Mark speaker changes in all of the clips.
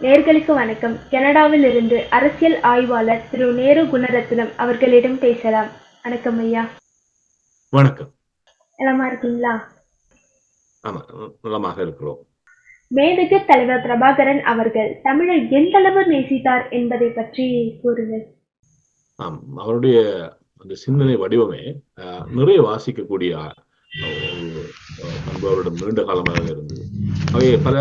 Speaker 1: நேயர்களுக்கு வணக்கம். கனடாவில் இருந்து அரசியல் ஆய்வாளர் திரு நேரு குணரத்னம் அவர்களிடம் பேசலாம். வணக்கம் ஐயா.
Speaker 2: வணக்கம்.
Speaker 1: நலமா இருக்கீங்களா?
Speaker 2: ஆமா, நலமாக இருக்கிறோம்.
Speaker 1: மேதகு தலைவர் பிரபாகரன் அவர்கள் தமிழை எந்தளவு நேசித்தார் என்பதை பற்றி கூறுங்கள்.
Speaker 2: அவருடைய அந்த சிந்தனை வடிவமே நிறைய வாசிக்கக்கூடிய ஒரு பண்பு அவரிடம் நீண்ட காலமாக இருந்தது. அவை பல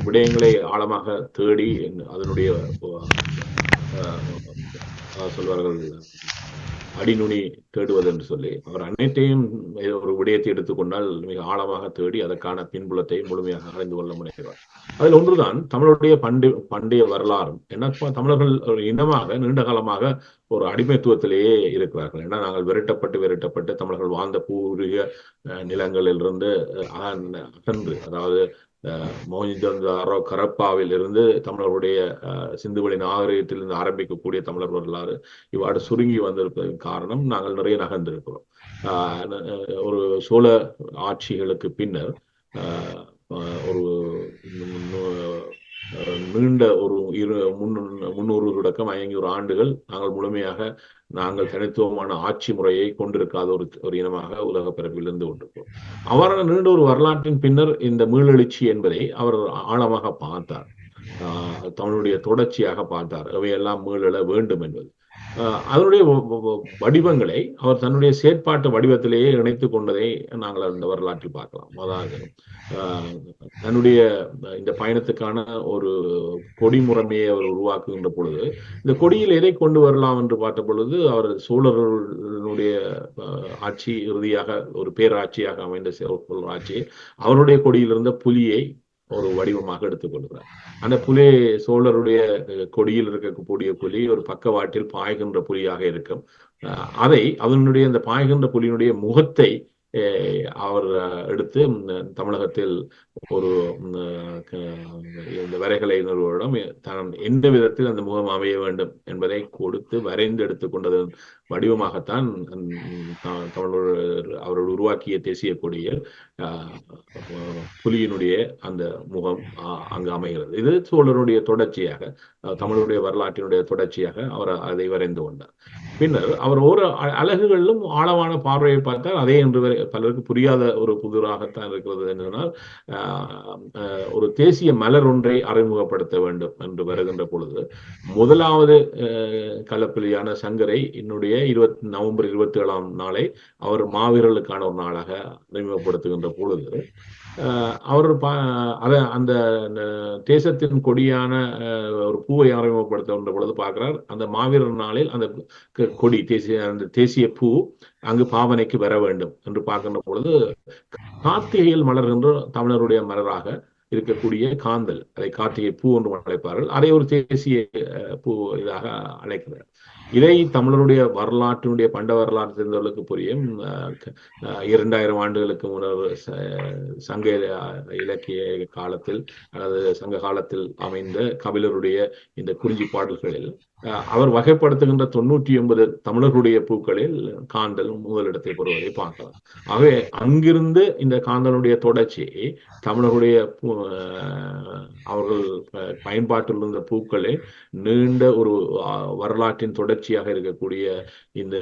Speaker 2: விடயங்களை ஆழமாக தேடி அதனுடைய சொல்வார்கள் அடிநுனி தேடுவது என்று சொல்லி அவர் அனைத்தையும் ஒரு விடயத்தை எடுத்துக்கொண்டால் மிக ஆழமாக தேடி அதற்கான பின்புலத்தை முழுமையாக அறிந்து கொள்ள முனைகிறார். அதில் ஒன்றுதான் தமிழருடைய பண்டைய வரலாறும். ஏன்னா தமிழர்கள் ஒரு இனமாக நீண்ட காலமாக ஒரு அடிமைத்துவத்திலேயே இருக்கிறார்கள். ஏன்னா நாங்கள் விரட்டப்பட்டு தமிழர்கள் வாழ்ந்த பூர்வீக நிலங்களிலிருந்து அகன்று, அதாவது மோஹிஞ்சதாரோ கரப்பாவில் இருந்து தமிழர்களுடைய சிந்துவெளி நாகரிகத்திலிருந்து ஆரம்பிக்கக்கூடிய தமிழர் வரலாறு இவ்வாறு சுருங்கி வந்திருப்பதன் காரணம் நாங்கள் நிறைய நகர்ந்திருக்கிறோம். ஒரு சோழ ஆட்சிகளுக்கு பின்னர் ஒரு நீண்ட ஒரு 300 தொடக்கம் 500 ஆண்டுகள் நாங்கள் முழுமையாக தனித்துவமான ஆட்சி முறையை கொண்டிருக்காத ஒரு இனமாக உலக பிறப்பில் இருந்து கொண்டிருக்கிறோம். அவ்வாறான நீண்ட ஒரு வரலாற்றின் பின்னர் இந்த மீளெழுச்சி என்பதை அவர் ஆழமாக பார்த்தார். தமிழுடைய தொடர்ச்சியாக பார்த்தார். அவையெல்லாம் மீளெழ வேண்டும் என்பது. அதனுடைய வடிவங்களை அவர் தன்னுடைய செயற்பாட்டு வடிவத்திலேயே இணைத்துக் கொண்டதை நாங்கள் அந்த வரலாற்றில் பார்க்கலாம். அதாவது தன்னுடைய இந்த பயணத்துக்கான ஒரு கொடி முறைமையை அவர் உருவாக்குகின்ற பொழுது இந்த கொடியில் எதை கொண்டு வரலாம் என்று பார்த்த பொழுது அவர் சோழர்களுடைய ஆட்சி இறுதியாக ஒரு பேராட்சியாக அமைந்த ஆட்சி அவருடைய கொடியில் இருந்த புலியை ஒரு வடிவமாக எடுத்துக்கொள்கிறார். அந்த புலி சோழருடைய கொடியில் இருக்கக்கூடிய புலி ஒரு பக்கவாட்டில் பாய்கின்ற புலியாக இருக்கும். அதை அதனுடைய அந்த பாய்கின்ற புலியினுடைய முகத்தை அவர் எடுத்து தமிழகத்தில் ஒரு இந்த வரைகலை நிறுவனம் தான் எந்த விதத்தில் அந்த முகம் அமைய வேண்டும் என்பதை கொடுத்து வரைந்து எடுத்துக்கொண்டதன் வடிவமாகத்தான் அவர்கள் உருவாக்கிய தேசிய கொடியில் புலியினுடைய அந்த முகம் அங்கு அமைகிறது. இது சோழருடைய தொடர்ச்சியாக, தமிழுடைய வரலாற்றினுடைய தொடர்ச்சியாக அவர் அதை வரைந்து கொண்டார். பின்னர் அவர் ஒரு அழகுகளிலும் ஆழமான பார்வையை பார்த்தால் அதே என்று பலருக்கு புரியாத ஒரு புதிராகத்தான் இருக்கிறது. என்றால் ஒரு தேசிய மலர் ஒன்றை அறிமுகப்படுத்த வேண்டும் என்று வருகின்ற பொழுது முதலாவது களப்பிலியான சங்கரை என்னுடைய நவம்பர் 27ஆம் நாளை அவர் மாவீரர்களுக்கான ஒரு நாளாக அறிமுகப்படுத்துகின்ற பொழுது அவர் அந்த தேசத்தின் கொடியான ஒரு பூவை அறிமுகப்படுத்துகின்ற பொழுது பார்க்கிறார். அந்த மாவீரர் நாளில் அந்த கொடி அந்த தேசிய பூ அங்கு பாவனைக்கு வர வேண்டும் என்று பார்க்கின்ற பொழுது கார்த்திகையில் மலர்கின்ற தமிழருடைய மலராக இருக்கக்கூடிய காந்தல், அதை கார்த்திகை பூ என்று அழைப்பார்கள். அதை ஒரு தேசிய பூ இதாக அழைக்கிறார். இதை தமிழருடைய வரலாற்றினுடைய பண்ட வரலாற்று தெரிந்தவர்களுக்கு புரியும். 2000 ஆண்டுகளுக்கு முன்னர் சங்க இலக்கிய காலத்தில் அல்லது சங்க காலத்தில் அமைந்த கபிலருடைய இந்த குறிஞ்சி பாடல்களில் அவர் வகைப்படுத்துகின்ற 99 தமிழர்களுடைய பூக்களில் காந்தல் முதலிடத்தை பெறுவதை பார்க்கலாம். ஆகவே அங்கிருந்து இந்த காந்தலுடைய தொடர்ச்சி தமிழர்களுடைய அவர்கள் பயன்பாட்டில் இருந்த பூக்களே நீண்ட ஒரு வரலாற்றின் தொடர்ச்சியாக இருக்கக்கூடிய இந்த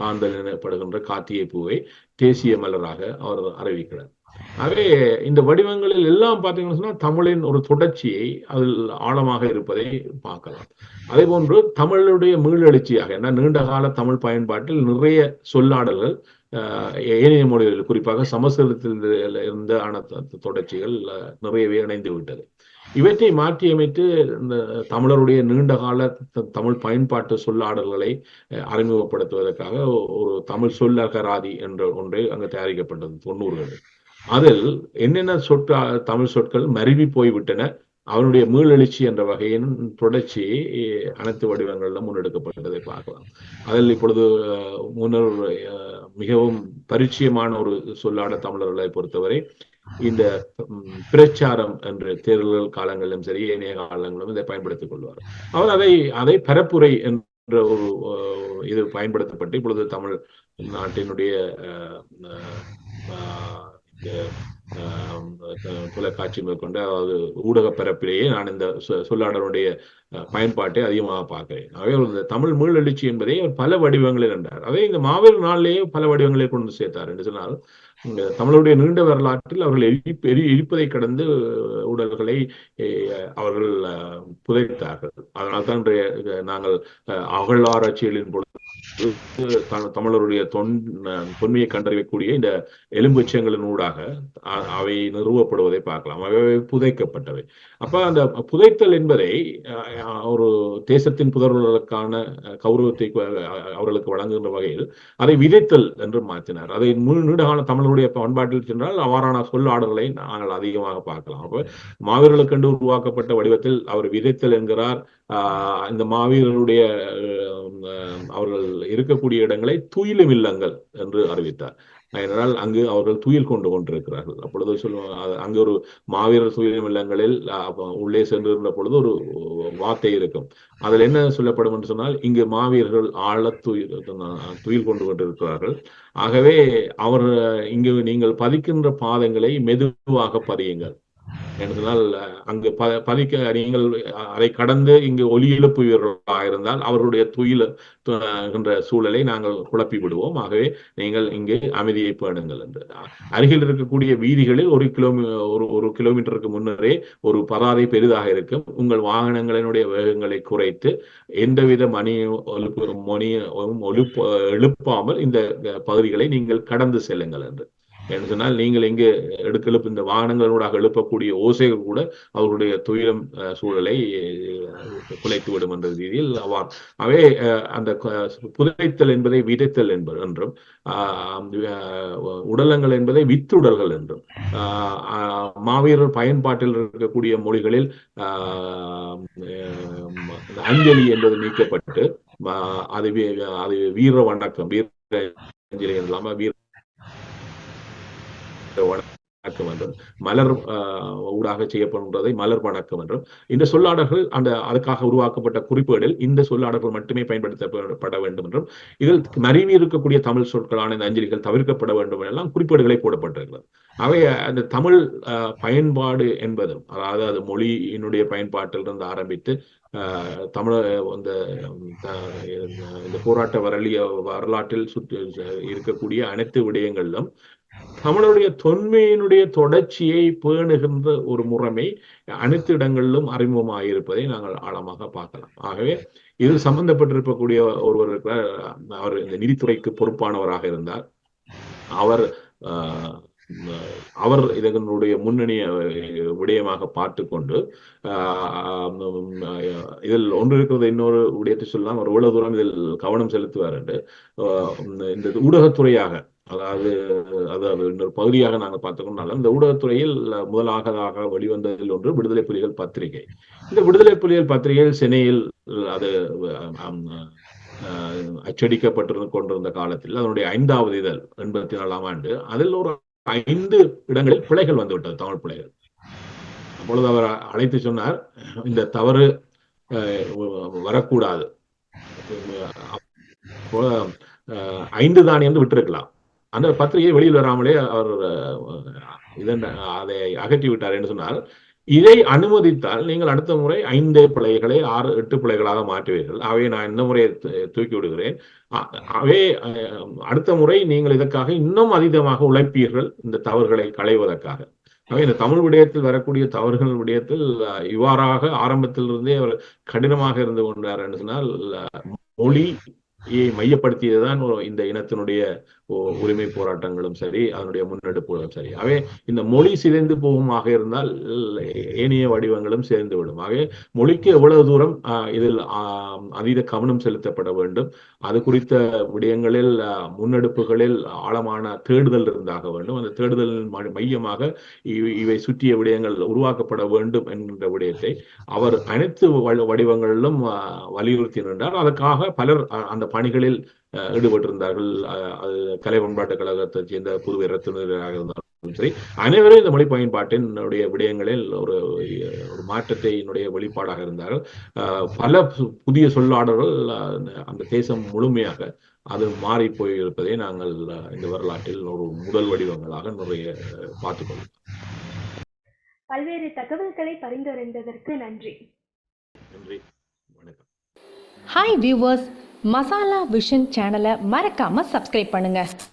Speaker 2: காந்தல் எனப்படுகின்ற கார்த்திகை பூவை தேசிய மலராக அவர் அறிவிக்கிறார். ஆகவே இந்த வடிவங்களில் எல்லாம் பார்த்தீங்கன்னு சொன்னா தமிழின் ஒரு தொடர்ச்சியை அதில் ஆழமாக இருப்பதை பார்க்கலாம். அதே போன்று தமிழுடைய மீளெழுச்சியாக, ஏன்னா நீண்ட கால தமிழ் பயன்பாட்டில் நிறைய சொல்லாடல்கள் ஏனைய மொழிகளில் குறிப்பாக சமஸ்கிருதத்தில் இருந்த தொடர்ச்சிகள் நிறையவே இணைந்து விட்டது. இவற்றை மாற்றி அமைத்து இந்த தமிழருடைய நீண்ட கால தமிழ் பயன்பாட்டு சொல்லாடல்களை அறிமுகப்படுத்துவதற்காக ஒரு தமிழ் சொல்லகராதி என்ற ஒன்றை அங்கு தயாரிக்கப்பட்டது 90களில். அதில் என்னென்ன தமிழ் சொற்கள் மருவி போய்விட்டன, அவனுடைய மீளெழுச்சி என்ற வகையின் தொடர்ச்சி அனைத்து வடிவங்களிலும் முன்னெடுக்கப்பட்டதை பார்க்கலாம். அதில் இப்பொழுது முன்னர் மிகவும் பரிச்சயமான ஒரு சொல்லாட தமிழர்களை பொறுத்தவரை இந்த பிரச்சாரம் என்று தேர்தல் காலங்களிலும் சரி இணைய காலங்களிலும் இதை பயன்படுத்திக் கொள்வார். அவர் அதை பரப்புரை என்ற ஒரு இது பயன்படுத்தப்பட்டு இப்பொழுது தமிழ் நாட்டினுடைய ஆஹ் தொலைக்காட்சி மேற்கொண்டு அதாவது ஊடக பரப்பிலேயே நான் இந்த சொல்லாடலுடைய பயன்பாட்டை அதிகமாக பார்க்கிறேன். ஆகவே இந்த தமிழ் மீளெழுச்சி என்பதை அவர் பல வடிவங்களில் என்றார். அதே இந்த மாவீரர் நாளிலேயே பல வடிவங்களை கொண்டு சேர்த்தார் என்று சொன்னால் தமிழுடைய நீண்ட வரலாற்றில் அவர்கள் எரிப்பதை கடந்து உடல்களை அவர்கள் புதைத்தார்கள். அதனால்தான் நாங்கள் அகழ்வாராய்ச்சிகளின் பொழுது தமிழருடைய தொன்மையை கண்டறியக்கூடிய இந்த எலும்புச்சங்களின் ஊடாக அவை நிறுவப்படுவதை பார்க்கலாம். அவை புதைக்கப்பட்டவை. அப்ப அந்த புதைத்தல் என்பதை ஒரு தேசத்தின் புதல்வர்களுக்கான கௌரவத்தை அவர்களுக்கு வழங்குகின்ற வகையில் அதை விதைத்தல் என்று மாற்றினார். அதை நீண்டகால தமிழருடைய பண்பாட்டில் சென்றால் அவ்வாறான சொல்லாடல்களை நாங்கள் அதிகமாக பார்க்கலாம். அப்ப மாவீரர்களுக்கென்று உருவாக்கப்பட்ட வடிவத்தில் அவர் விதைத்தல் என்கிறார். இந்த மாவீரருடைய அவர்கள் இருக்கக்கூடிய இடங்களை துயிலும் இல்லங்கள் என்று அறிவித்தார். ஏனென்றால் அங்கு அவர்கள் துயில் கொண்டிருக்கிறார்கள். அப்பொழுது சொல்லுவாங்க, அங்கு ஒரு மாவீரர் துயிலும் இல்லங்களில் உள்ளே சென்றிருந்த பொழுது ஒரு வார்த்தை இருக்கும். அதில் என்ன சொல்லப்படும் என்று சொன்னால், இங்கு மாவீரர்கள் ஆழ துயில் கொண்டிருக்கிறார்கள். ஆகவே அவர் இங்கு நீங்கள் பதிக்கின்ற பாதங்களை மெதுவாக பதியுங்கள் என்றால் அங்கு பதிக்க நீங்கள் அதை கடந்து இங்கு ஒலி எழுப்புவீர்களாக இருந்தால் அவர்களுடைய துயிலுகின்ற சூழலை நாங்கள் குழப்பி விடுவோம். ஆகவே நீங்கள் இங்கு அமைதியை பேணுங்கள் என்று. அருகில் இருக்கக்கூடிய வீதிகளில் ஒரு கிலோமீட்டருக்கு முன்னரே ஒரு பதாதை பெரிதாக இருக்கும். உங்கள் வாகனங்களினுடைய வேகங்களை குறைத்து எந்தவித எழுப்பாமல் இந்த பகுதிகளை நீங்கள் கடந்து செல்லுங்கள் என்று சொன்னால், நீங்கள் இங்கு எழுப்பு இந்த வாகனங்களூடாக எழுப்பக்கூடிய ஓசைகள் கூட அவர்களுடைய துயிலும் சூழலை குலைத்து விடும் என்ற ரீதியில் அவே அந்த புதைத்தல் என்பதை விதைத்தல் என்றும் உடலங்கள் என்பதை வித்துடல்கள் என்றும் மாவீரர் பயன்பாட்டில் இருக்கக்கூடிய மொழிகளில் அஞ்சலி என்பது நீக்கப்பட்டு அது வீர வணக்கம், வீர அஞ்சலி இல்லாம வீர வணக்கம் என்றும் மலர் ஊடாக செய்யப்படுவதை மலர் வணக்கம் என்றும் இந்த சொல்லாடல்கள் அதுக்காக உருவாக்கப்பட்ட குறிப்புகளில் இந்த சொல்லாடல்கள் மட்டுமே பயன்படுத்தப்பட வேண்டும் என்றும் இதில் மறைவி இருக்கக்கூடிய தமிழ் சொற்களான இந்த அஞ்சலிகள் தவிர்க்கப்பட வேண்டும் எல்லாம் குறிப்பீடுகளை போடப்பட்டிருக்கிறது. அவை அந்த தமிழ் பயன்பாடு என்பதும் அதாவது அது மொழியினுடைய பயன்பாட்டிலிருந்து ஆரம்பித்து தமிழ இந்த போராட்ட வரலாற்றில் இருக்கக்கூடிய அனைத்து விடயங்களிலும் தமிழுடைய தொன்மையினுடைய தொடர்ச்சியை பேணுகின்ற ஒரு முறைமை அனைத்து இடங்களிலும் அறிமுகமாயிருப்பதை நாங்கள் ஆழமாக பார்க்கலாம். ஆகவே இதில் சம்பந்தப்பட்டிருக்கக்கூடிய ஒருவர் இருக்கிறார். அவர் இந்த நீதித்துறைக்கு பொறுப்பானவராக இருந்தார். அவர் இதனுடைய முன்னணிய விடயமாக பார்த்து கொண்டு இதில் ஒன்று இருக்கிறது இன்னொரு விடயத்தை சொல்லலாம். அவர் எவ்வளவு தூரம் இதில் கவனம் செலுத்துவார் என்று இந்த ஊடகத்துறையாக அதாவது இன்னொரு பகுதியாக நாங்கள் பார்த்துக்கொண்டாலும் இந்த ஊடகத்துறையில் முதலாவதாக வெளிவந்ததில் ஒன்று விடுதலை புலிகள் பத்திரிகை. இந்த விடுதலை புலிகள் பத்திரிகையில் சென்னையில் அது அச்சடிக்கப்பட்டு கொண்டிருந்த காலத்தில் அதனுடைய 5வது இதழ் 84ஆம் ஆண்டு அதில் ஒரு 5 இடங்களில் பிழைகள் வந்துவிட்டது, தமிழ் பிழைகள். அப்பொழுது அவர் அழைத்து சொன்னார், இந்த தவறு வரக்கூடாது, 5 தானே என்று விட்டிருக்கலாம். அந்த பத்திரிகை வெளியில் வராமலே அவர் அதை அகற்றி விட்டார் என்று சொன்னால், இதை அனுமதித்தால் நீங்கள் அடுத்த முறை 5 பிழைகளை 6, 8 பிழைகளாக மாற்றுவீர்கள். அவை நான் இந்த முறையை தூக்கி விடுகிறேன். அவை அடுத்த முறை நீங்கள் இதற்காக இன்னும் அதிகமாக உழைப்பீர்கள் இந்த தவறுகளை களைவதற்காக. அவை இந்த தமிழ் விடயத்தில் வரக்கூடிய தவறுகள் விடயத்தில் இவ்வாறாக ஆரம்பத்திலிருந்தே அவர் கடினமாக இருந்து கொண்டார் என்று சொன்னால், மொழி மையப்படுத்தியதுதான் இந்த இனத்தினுடைய உரிமை போராட்டங்களும் சரி, அதனுடைய முன்னெடுப்புகளும் சரி. ஆகவே இந்த மொழி சிதைந்து போகுமாக இருந்தால் ஏனைய வடிவங்களும் சேர்ந்து விடும். ஆகவே மொழிக்கு எவ்வளவு தூரம் இதில் அதீத கவனம் செலுத்தப்பட வேண்டும், அது குறித்த விடயங்களில் முன்னெடுப்புகளில் ஆழமான தேடுதல் இருந்தாக வேண்டும். அந்த தேடுதலின் மையமாக இவை சுற்றிய விடயங்கள் உருவாக்கப்பட வேண்டும் என்கின்ற விடயத்தை அவர் அனைத்து வடிவங்களிலும் வலியுறுத்தி நின்றார். அதற்காக பலர் அந்த பணிகளில் ஈடுபட்டிருந்தார்கள். அது கலை பண்பாட்டுக் கழகத்தை சேர்ந்த புதுவை ரத்தினராக இருந்தார், சரி, அனைவரும் இந்த மொழி பயன்பாட்டினுடைய விடயங்களில் ஒரு ஒரு மாற்றத்தினுடைய வெளிப்பாடாக இருந்தார்கள். பல புதிய சொல்லாடல்கள் அந்த தேசம் முழுமையாக அது மாறி போயிருப்பதை நாங்கள் இந்த வரலாற்றில் ஒரு முதல் வடிவங்களாக நிறைய பார்த்துக்கொள்ளலாம்.
Speaker 1: பல்வேறு தகவல்களை பரிந்துரைத்ததற்கு நன்றி.
Speaker 2: நன்றி, வணக்கம்.
Speaker 3: ஹாய் வியூவர்ஸ், மசாலா விஷன் சேனலை மறக்காமல் சப்ஸ்கிரைப் பண்ணுங்கள்.